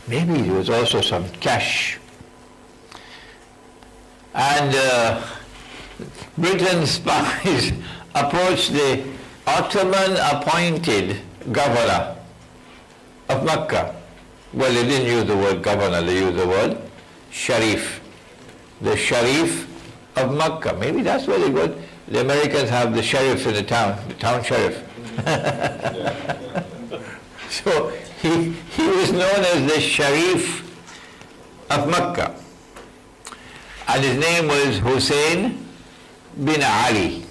Maybe there was also some cash. And Britain's spies approached the Ottoman appointed governor of Mecca. Well, they didn't use the word governor, they used the word Sharif. The Sharif of Mecca. Maybe that's where they got. The Americans have the sheriff in the town sheriff. So he was known as the Sharif of Mecca. And his name was Hussein bin Ali.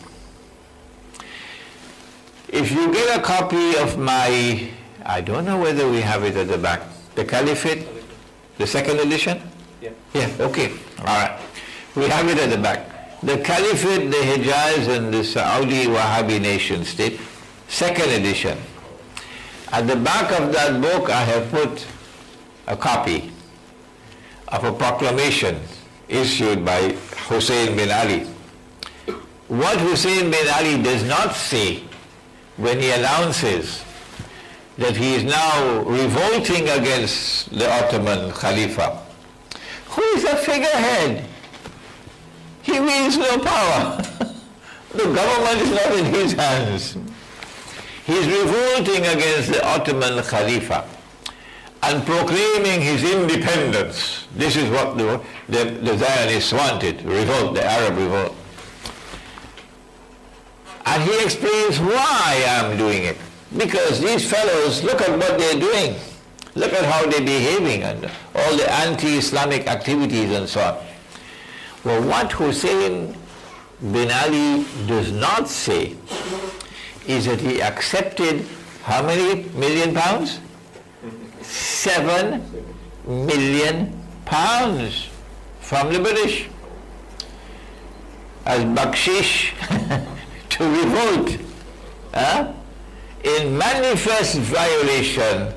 If you get a copy of my, I don't know whether we have it at the back, the Caliphate, the second edition? Yeah, okay, all right. We have it at the back. The Caliphate, the Hijaz and the Saudi Wahhabi nation state, second edition. At the back of that book I have put a copy of a proclamation issued by Hussein bin Ali. What Hussein bin Ali does not say when he announces that he is now revolting against the Ottoman Khalifa, who is a figurehead. He wields no power. The government is not in his hands. He is revolting against the Ottoman Khalifa and proclaiming his independence. This is what the Zionists wanted, revolt, the Arab revolt. And he explains why I'm doing it. Because these fellows, look at what they're doing. Look at how they're behaving and all the anti-Islamic activities and so on. Well, what Hussein bin Ali does not say is that he accepted how many million pounds? 7 million pounds from the British as bakshish to revolt in manifest violation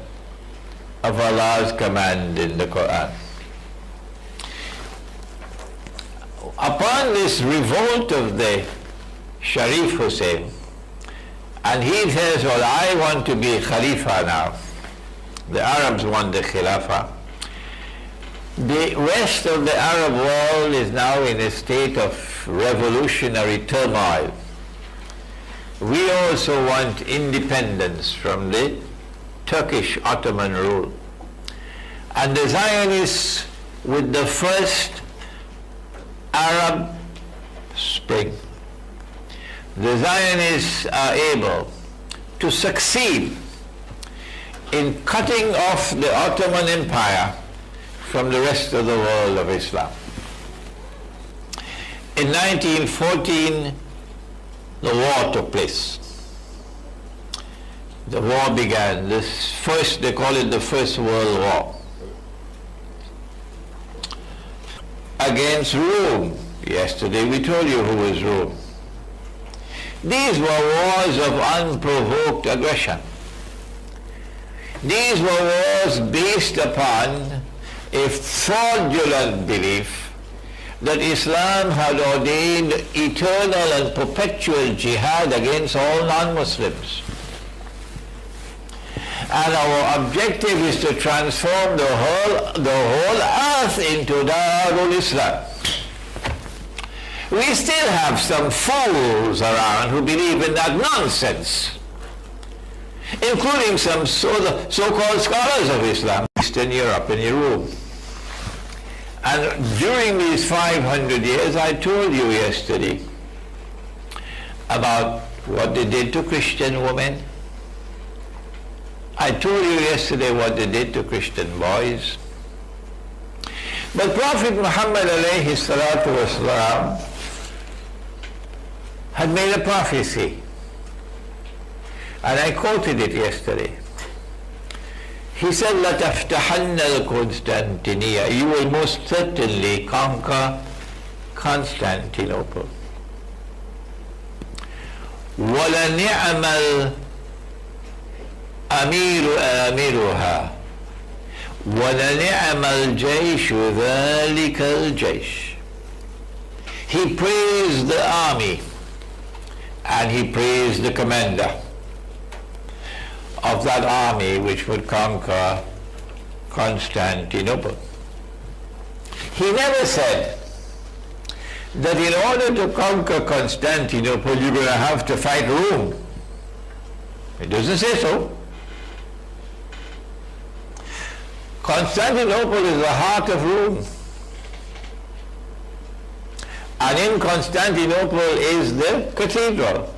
of Allah's command in the Quran. Upon this revolt of the Sharif Hussein, and he says, well, I want to be Khalifa now. The Arabs want the Khilafah. The rest of the Arab world is now in a state of revolutionary turmoil. We also want independence from the Turkish Ottoman rule. And the Zionists, with the first Arab Spring, the Zionists are able to succeed in cutting off the Ottoman Empire from the rest of the world of Islam. In 1914, the war took place. The war began. They call it the First World War. Against Rome. Yesterday we told you who was Rome. These were wars of unprovoked aggression. These were wars based upon a fraudulent belief that Islam had ordained eternal and perpetual jihad against all non-Muslims. And our objective is to transform the whole earth into Darul Islam. We still have some fools around who believe in that nonsense, including some so-called scholars of Islam, Eastern Europe and Europe. And during these 500 years, I told you yesterday about what they did to Christian women. I told you yesterday what they did to Christian boys. But Prophet Muhammad alayhi salatu wasalam had made a prophecy, and I quoted it yesterday. He said, لَتَفْتَحَنَّ الْقُسْطَنْطِنِيَّةَ, you will most certainly conquer Constantinople. وَلَنِعْمَ الْأَمِيرُ آمِرُهَا وَلَنِعْمَ الْجَيْشُ ذَلِكَ الْجَيْشُ. He praised the army and he praised the commander of that army which would conquer Constantinople. He never said that in order to conquer Constantinople you're going to have to fight Rome. It doesn't say so. Constantinople is the heart of Rome. And in Constantinople is the cathedral,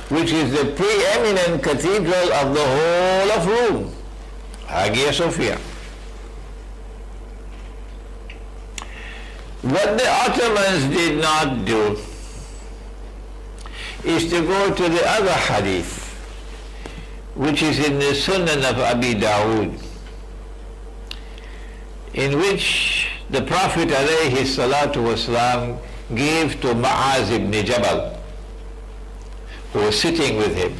which is the preeminent cathedral of the whole of Rome, Hagia Sophia. What the Ottomans did not do is to go to the other hadith, which is in the Sunan of Abi Dawood, in which the Prophet alayhi salatu wasalam gave to Mu'az ibn Jabal, who was sitting with him,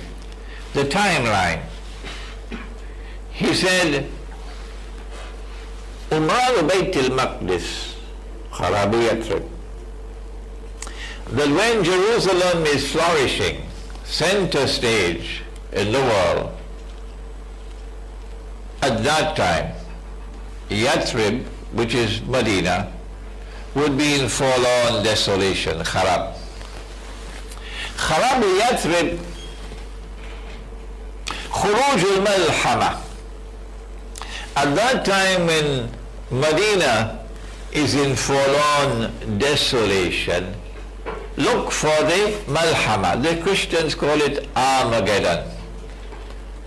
the timeline. He said, Umar Bayt al-Maqdis, Kharabu Yathrib, that when Jerusalem is flourishing, center stage in the world, at that time, Yathrib, which is Medina, would be in forlorn desolation, Kharab. Kharab Yathrib, Khuruj al-Malhama. At that time when Medina is in forlorn desolation, look for the Malhama. The Christians call it Armageddon,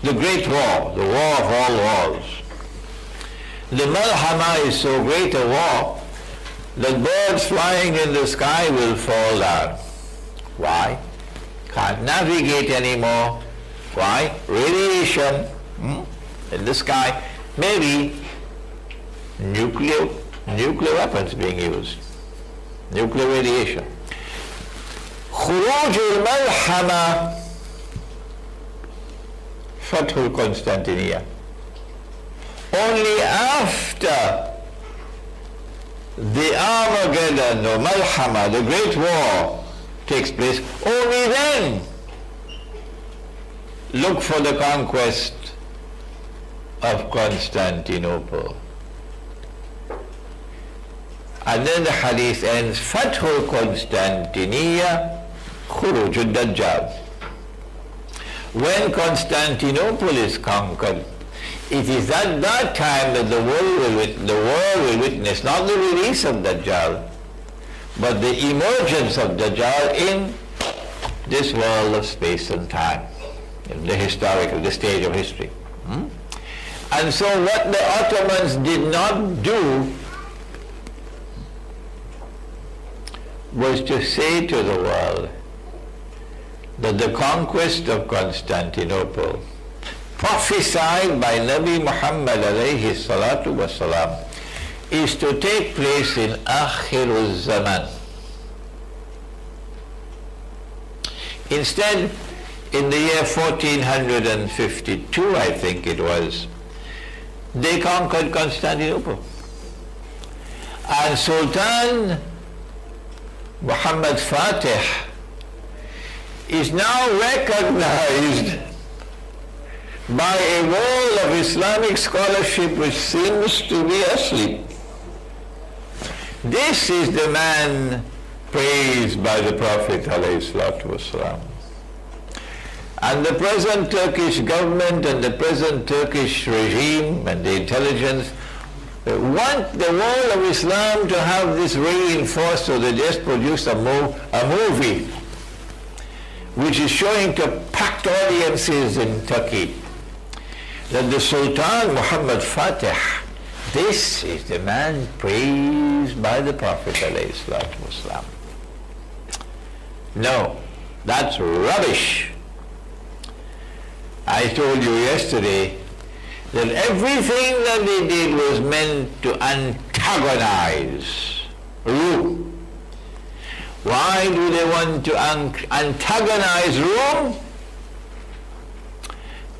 the great war, the war of all wars. The Malhama is so great a war that birds flying in the sky will fall down. Why? Can't navigate anymore. Why? Radiation in the sky. Maybe nuclear weapons being used. Nuclear radiation. Khuruj al-Malhama, Fathul Constantinia. Only after the Armageddon or Malhama, the Great War, takes place, only then look for the conquest of Constantinople. And then the hadith ends, Fathul Constantinia, Khuruj al-Dajjal. When Constantinople is conquered, it is at that time that the world will witness not the release of Dajjal, but the emergence of Dajjal in this world of space and time, in the stage of history. And so what the Ottomans did not do was to say to the world that the conquest of Constantinople, prophesied by Nabi Muhammad alayhi salatu wasalam, is to take place in AkhirZAMAN. Instead, in the year 1452, I think it was, they conquered Constantinople. And Sultan Muhammad Fatih is now recognized by a world of Islamic scholarship which seems to be asleep. This is the man praised by the Prophet ﷺ. And the present Turkish government and the present Turkish regime and the intelligence want the world of Islam to have this reinforced, so they just produced a movie which is showing to packed audiences in Turkey that the Sultan Muhammad Fatih, this is the man praised by the Prophet ﷺ. No, that's rubbish. I told you yesterday that everything that they did was meant to antagonize Rome. Why do they want to antagonize Rome?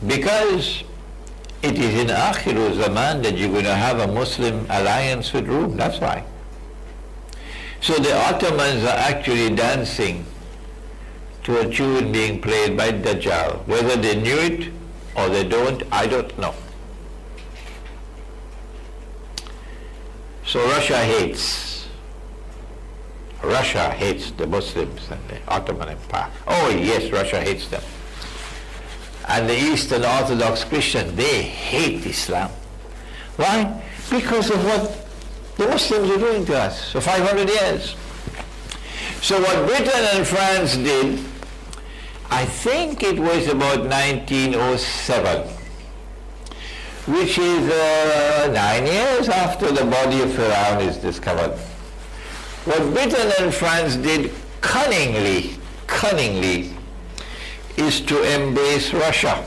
Because it is in AkhirZAMAN that you're going to have a Muslim alliance with Rome. That's why. So the Ottomans are actually dancing to a tune being played by Dajjal. Whether they knew it or they don't, I don't know. So Russia hates the Muslims and the Ottoman Empire. Oh yes, Russia hates them. And the Eastern Orthodox Christians, they hate Islam. Why? Because of what the Muslims are doing to us for 500 years. So what Britain and France did, I think it was about 1907, which is 9 years after the body of Fir'aun is discovered. What Britain and France did cunningly, is to embrace Russia.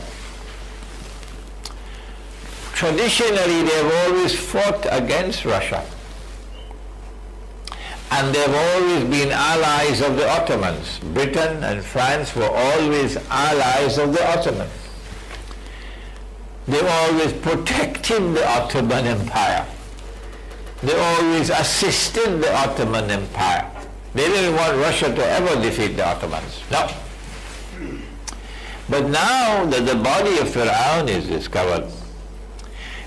Traditionally, they've always fought against Russia. And they've always been allies of the Ottomans. Britain and France were always allies of the Ottomans. They always protected the Ottoman Empire. They always assisted the Ottoman Empire. They didn't want Russia to ever defeat the Ottomans. No. But now that the body of Fir'aun is discovered,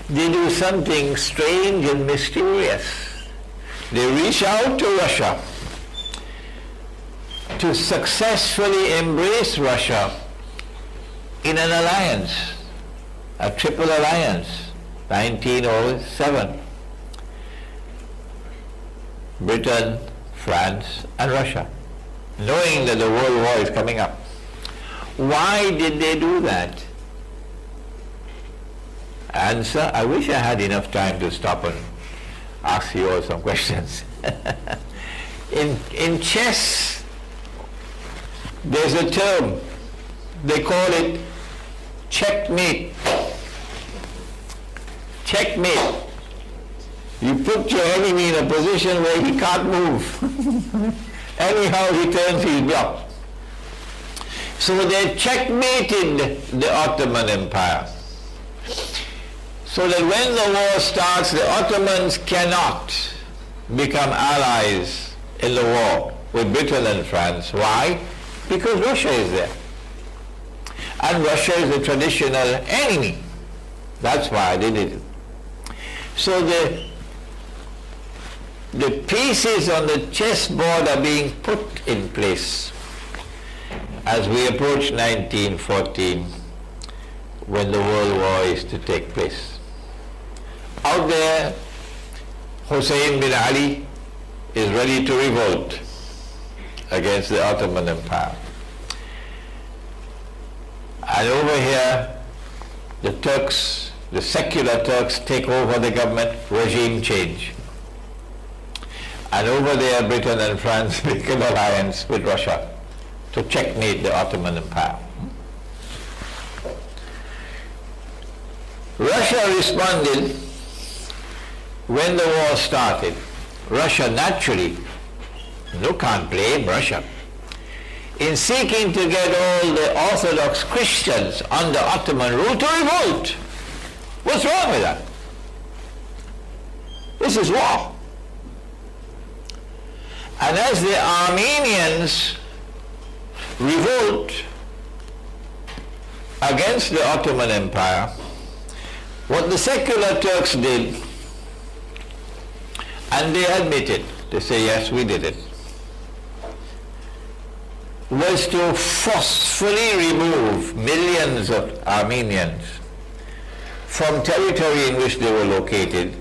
they do something strange and mysterious. They reach out to Russia to successfully embrace Russia in an alliance, a triple alliance, 1907. Britain, France, and Russia, knowing that the World War is coming up. Why did they do that? Answer, I wish I had enough time to stop and ask you all some questions. In chess, there's a term, they call it checkmate. Checkmate. You put your enemy in a position where he can't move. Anyhow he turns, he's blocked. So they checkmated the Ottoman Empire. So that when the war starts, the Ottomans cannot become allies in the war with Britain and France. Why? Because Russia is there. And Russia is a traditional enemy. That's why they did it. So the pieces on the chessboard are being put in place as we approach 1914, when the World War is to take place. Out there, Hussein bin Ali is ready to revolt against the Ottoman Empire. And over here, the Turks, the secular Turks, take over the government, regime change. And over there, Britain and France make an alliance with Russia to checkmate the Ottoman Empire. Russia responded when the war started. Russia naturally, you can't blame Russia, in seeking to get all the Orthodox Christians under Ottoman rule to revolt. What's wrong with that? This is war. And as the Armenians revolt against the Ottoman Empire, what the secular Turks did, and they admit it, they say, yes, we did it, was to forcefully remove millions of Armenians from territory in which they were located,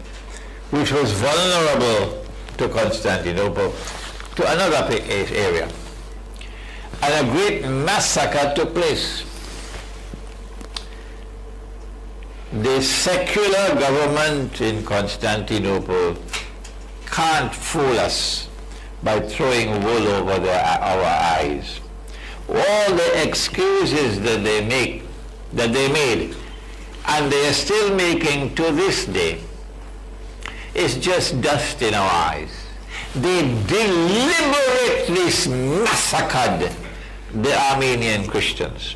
which was vulnerable to Constantinople, to another area. And a great massacre took place. The secular government in Constantinople can't fool us by throwing wool over our eyes. All the excuses that they made, and they are still making to this day, is just dust in our eyes. They deliberately massacred the Armenian Christians.